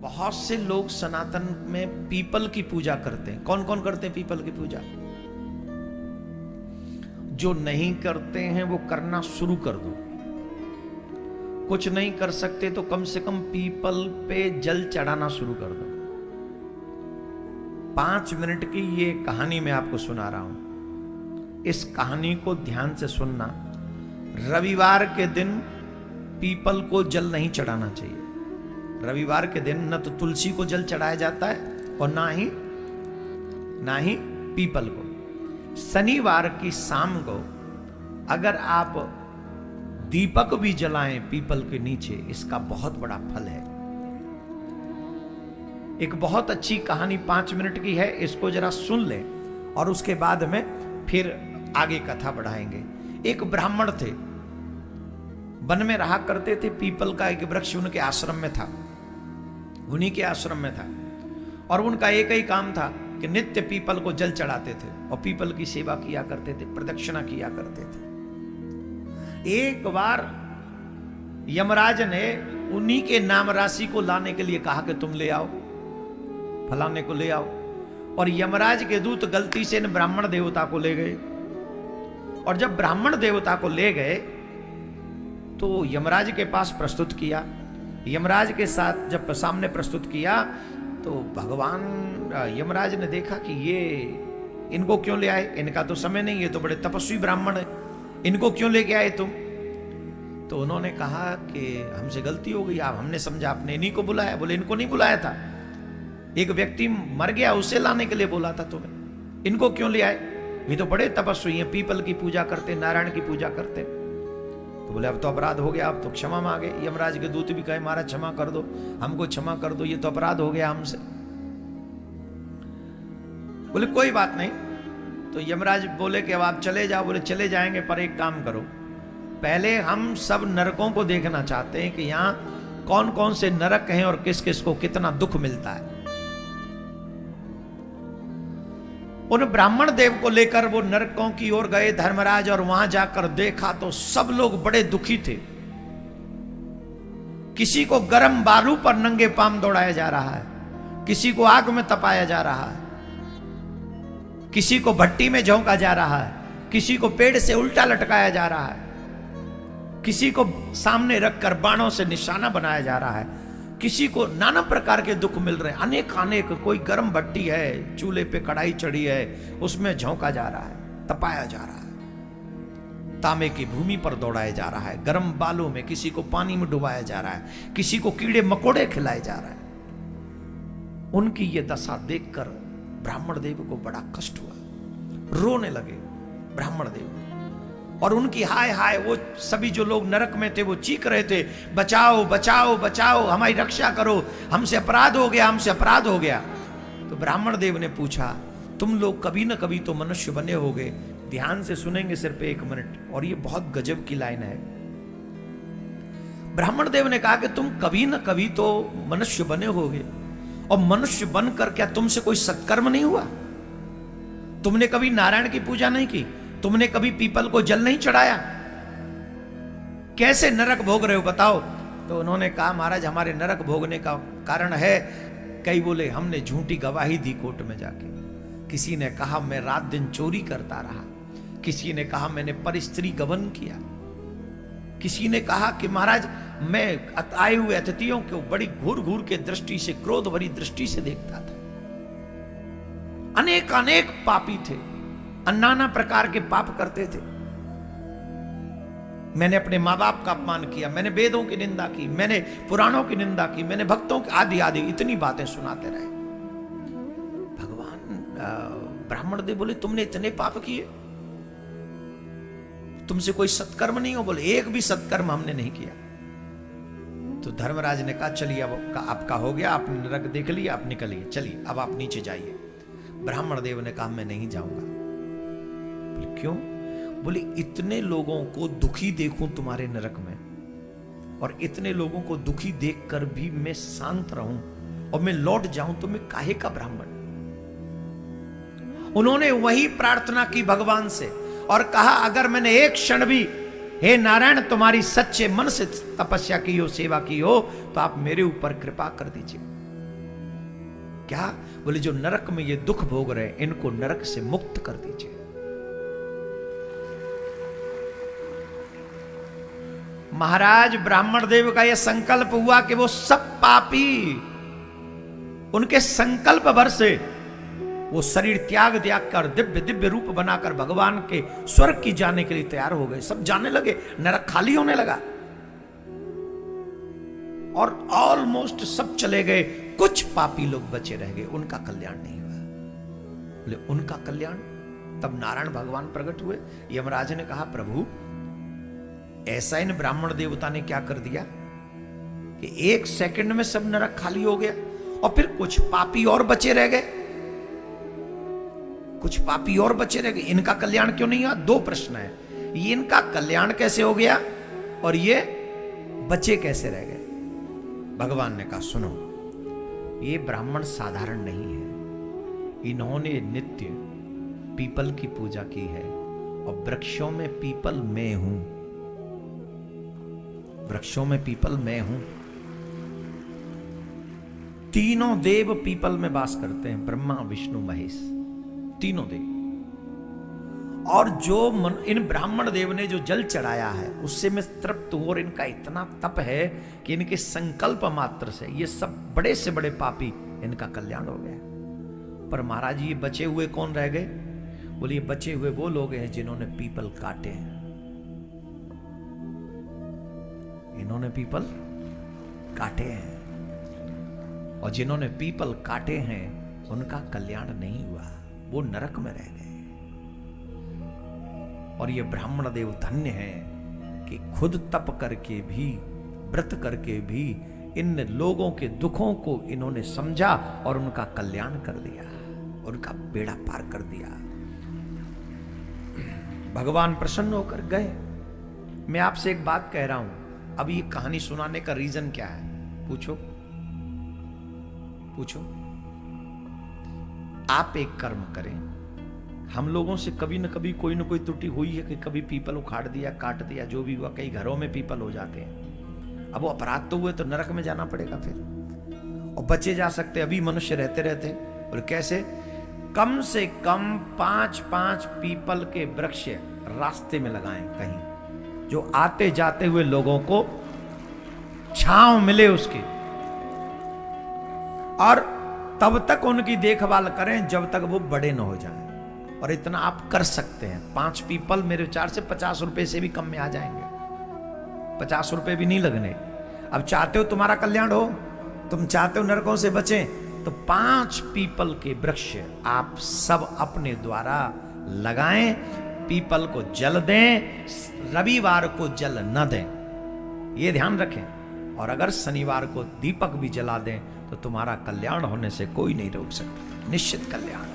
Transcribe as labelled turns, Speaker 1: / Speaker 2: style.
Speaker 1: बहुत से लोग सनातन में पीपल की पूजा करते हैं। कौन कौन करते हैं पीपल की पूजा? जो नहीं करते हैं वो करना शुरू कर दो। कुछ नहीं कर सकते तो कम से कम पीपल पे जल चढ़ाना शुरू कर दो। 5 मिनट की ये कहानी मैं आपको सुना रहा हूं। इस कहानी को ध्यान से सुनना। रविवार के दिन पीपल को जल नहीं चढ़ाना चाहिए। रविवार के दिन न तो तुलसी को जल चढ़ाया जाता है और ना ही पीपल को। शनिवार की शाम को अगर आप दीपक भी जलाएं पीपल के नीचे, इसका बहुत बड़ा फल है। एक बहुत अच्छी कहानी 5 मिनट की है, इसको जरा सुन लें और उसके बाद में फिर आगे कथा बढ़ाएंगे। एक ब्राह्मण थे, वन में रहा करते थे। पीपल का एक वृक्ष उनके आश्रम में था, उन्हीं के आश्रम में था। और उनका एक ही काम था कि नित्य पीपल को जल चढ़ाते थे और पीपल की सेवा किया करते थे, प्रदक्षिणा किया करते थे। एक बार यमराज ने उन्हीं के नाम राशि को लाने के लिए कहा कि तुम ले आओ, फलाने को ले आओ। और यमराज के दूत गलती से ब्राह्मण देवता को ले गए। और जब ब्राह्मण देवता को ले गए तो यमराज के पास प्रस्तुत किया। यमराज के साथ जब सामने प्रस्तुत किया तो भगवान यमराज ने देखा कि ये इनको क्यों ले आए, इनका तो समय नहीं, ये तो बड़े तपस्वी ब्राह्मण है, इनको क्यों लेके आए तुम? तो उन्होंने कहा कि हमसे गलती हो गई, आप हमने समझा आपने इन्हीं को बुलाया। बोले इनको नहीं बुलाया था, एक व्यक्ति मर गया उसे लाने के लिए बोला था तुम्हें, इनको क्यों ले आए? ये तो बड़े तपस्वी हैं, पीपल की पूजा करते, नारायण की पूजा करते। तो बोले अब तो अपराध हो गया, अब तो क्षमा मांगे। यमराज के दूत भी कहे महाराज क्षमा कर दो, हमको क्षमा कर दो, ये तो अपराध हो गया हमसे। बोले कोई बात नहीं। तो यमराज बोले कि अब आप चले जाओ। बोले चले जाएंगे, पर एक काम करो, पहले हम सब नरकों को देखना चाहते हैं कि यहां कौन कौन से नरक हैं और किस किस को कितना दुख मिलता है। उन ब्राह्मण देव को लेकर वो नरकों की ओर गए धर्मराज, और वहां जाकर देखा तो सब लोग बड़े दुखी थे। किसी को गर्म बालू पर नंगे पांव दौड़ाया जा रहा है, किसी को आग में तपाया जा रहा है, किसी को भट्टी में झोंका जा रहा है, किसी को पेड़ से उल्टा लटकाया जा रहा है, किसी को सामने रखकर बाणों से निशाना बनाया जा रहा है, किसी को नाना प्रकार के दुख मिल रहे हैं, अनेक। कोई गर्म भट्टी है, चूल्हे पे कढ़ाई चढ़ी है, उसमें झोंका जा रहा है, तपाया जा रहा है, तांबे की भूमि पर दौड़ाया जा रहा है, गर्म बालों में किसी को पानी में डुबाया जा रहा है, किसी को कीड़े मकोड़े खिलाए जा रहा है। उनकी ये दशा देखकर ब्राह्मण देव को बड़ा कष्ट हुआ, रोने लगे ब्राह्मण देव। और उनकी हाय हाय, वो सभी जो लोग नरक में थे वो चीख रहे थे, बचाओ बचाओ बचाओ, हमारी रक्षा करो, हमसे अपराध हो गया, हमसे अपराध हो गया। तो ब्राह्मण देव ने पूछा, तुम लोग कभी न कभी तो मनुष्य बने होगे। ध्यान से सुनेंगे सिर्फ 1 मिनट, और ये बहुत गजब की लाइन है। ब्राह्मण देव ने कहा कि तुम कभी न कभी तो मनुष्य बने होगे, और मनुष्य बनकर क्या तुमसे कोई सत्कर्म नहीं हुआ? तुमने कभी नारायण की पूजा नहीं की, तुमने कभी पीपल को जल नहीं चढ़ाया, कैसे नरक भोग रहे हो बताओ? तो उन्होंने कहा महाराज हमारे नरक भोगने का कारण है, कई बोले हमने झूठी गवाही दी कोर्ट में जाके, किसी ने कहा मैं रात दिन चोरी करता रहा, किसी ने कहा मैंने परस्त्री गमन किया, किसी ने कहा कि महाराज मैं आए हुए अतिथियों को बड़ी घूर घूर के दृष्टि से, क्रोध भरी दृष्टि से देखता था। अनेक पापी थे, नाना प्रकार के पाप करते थे। मैंने अपने माँ बाप का अपमान किया, मैंने वेदों की निंदा की, मैंने पुराणों की निंदा की, मैंने भक्तों की आदि आदि इतनी बातें सुनाते रहे। भगवान ब्राह्मण देव बोले तुमने इतने पाप किए, तुमसे कोई सत्कर्म नहीं हो? बोले एक भी सत्कर्म हमने नहीं किया। तो धर्मराज ने कहा चलिए अब आपका हो गया, आपने नरक देख लिया, आप निकलिए, चलिए अब आप नीचे जाइए। ब्राह्मण देव ने कहा मैं नहीं जाऊंगा। बोले क्यों? बोले इतने लोगों को दुखी देखूं तुम्हारे नरक में, और इतने लोगों को दुखी देखकर भी मैं शांत रहूं और मैं लौट जाऊं तो मैं काहे का ब्राह्मण? उन्होंने वही प्रार्थना की भगवान से और कहा अगर मैंने एक क्षण भी हे नारायण तुम्हारी सच्चे मन से तपस्या की हो, सेवा की हो, तो आप मेरे ऊपर कृपा कर दीजिए। क्या? बोले जो नरक में ये दुख भोग रहे हैं, इनको नरक से मुक्त कर दीजिए। महाराज ब्राह्मण देव का यह संकल्प हुआ कि वो सब पापी उनके संकल्प भर से वो शरीर त्याग कर दिव्य दिव्य रूप बनाकर भगवान के स्वर्ग की जाने के लिए तैयार हो गए। सब जाने लगे, नरक खाली होने लगा और ऑलमोस्ट सब चले गए। कुछ पापी लोग बचे रह गए, उनका कल्याण नहीं हुआ। बोले उनका कल्याण? तब नारायण भगवान प्रकट हुए। यमराज ने कहा प्रभु ऐसा इन ब्राह्मण देवता ने क्या कर दिया कि 1 सेकंड में सब नरक खाली हो गया और फिर कुछ पापी और बचे रह गए। कुछ पापी और बचे रह गए, इनका कल्याण क्यों नहीं हुआ? 2 प्रश्न है, ये इनका कल्याण कैसे हो गया और ये बचे कैसे रह गए? भगवान ने कहा सुनो, ये ब्राह्मण साधारण नहीं है, इन्होंने नित्य पीपल की पूजा की है और वृक्षों में पीपल मैं हूं, वृक्षों में पीपल मैं हूं। तीनों देव पीपल में वास करते हैं, ब्रह्मा विष्णु महेश, तीनों देव। और जो इन ब्राह्मण देव ने जो जल चढ़ाया है उससे मैं तृप्त हूं और इनका इतना तप है कि इनके संकल्प मात्र से ये सब बड़े से बड़े पापी इनका कल्याण हो गया। पर महाराज ये बचे हुए कौन रह गए? बोले ये बचे हुए वो लोग हैं जिन्होंने पीपल काटे हैं, इन्होंने पीपल काटे हैं और जिन्होंने पीपल काटे हैं उनका कल्याण नहीं हुआ, वो नरक में रह गए। और ये ब्राह्मण देव धन्य है कि खुद तप करके भी, व्रत करके भी इन लोगों के दुखों को इन्होंने समझा और उनका कल्याण कर दिया, उनका बेड़ा पार कर दिया। भगवान प्रसन्न होकर गए। मैं आपसे एक बात कह रहा हूं, अब ये कहानी सुनाने का रीजन क्या है? पूछो पूछो। आप एक कर्म करें, हम लोगों से कभी न कभी कोई न कोई त्रुटि हुई है कि कभी पीपल उखाड़ दिया, काट दिया, जो भी हुआ। कई घरों में पीपल हो जाते हैं। अब वो अपराध तो हुए तो नरक में जाना पड़ेगा फिर, और बचे जा सकते अभी मनुष्य रहते रहते। और कैसे? कम से कम 5-5 पीपल के वृक्ष रास्ते में लगाएं कहीं, जो आते जाते हुए लोगों को छांव मिले उसकी, और तब तक उनकी देखभाल करें जब तक वो बड़े न हो जाएं। और इतना आप कर सकते हैं। 5 पीपल मेरे विचार से 50 रुपए से भी कम में आ जाएंगे, 50 रुपए भी नहीं लगने। अब चाहते हो तुम्हारा कल्याण हो, तुम चाहते हो नरकों से बचें, तो 5 पीपल के वृक्ष आप सब अपने द्वारा लगाएं। पीपल को जल दें, रविवार को जल न दें, ये ध्यान रखें। और अगर शनिवार को दीपक भी जला दें तो तुम्हारा कल्याण होने से कोई नहीं रोक सकता, निश्चित कल्याण।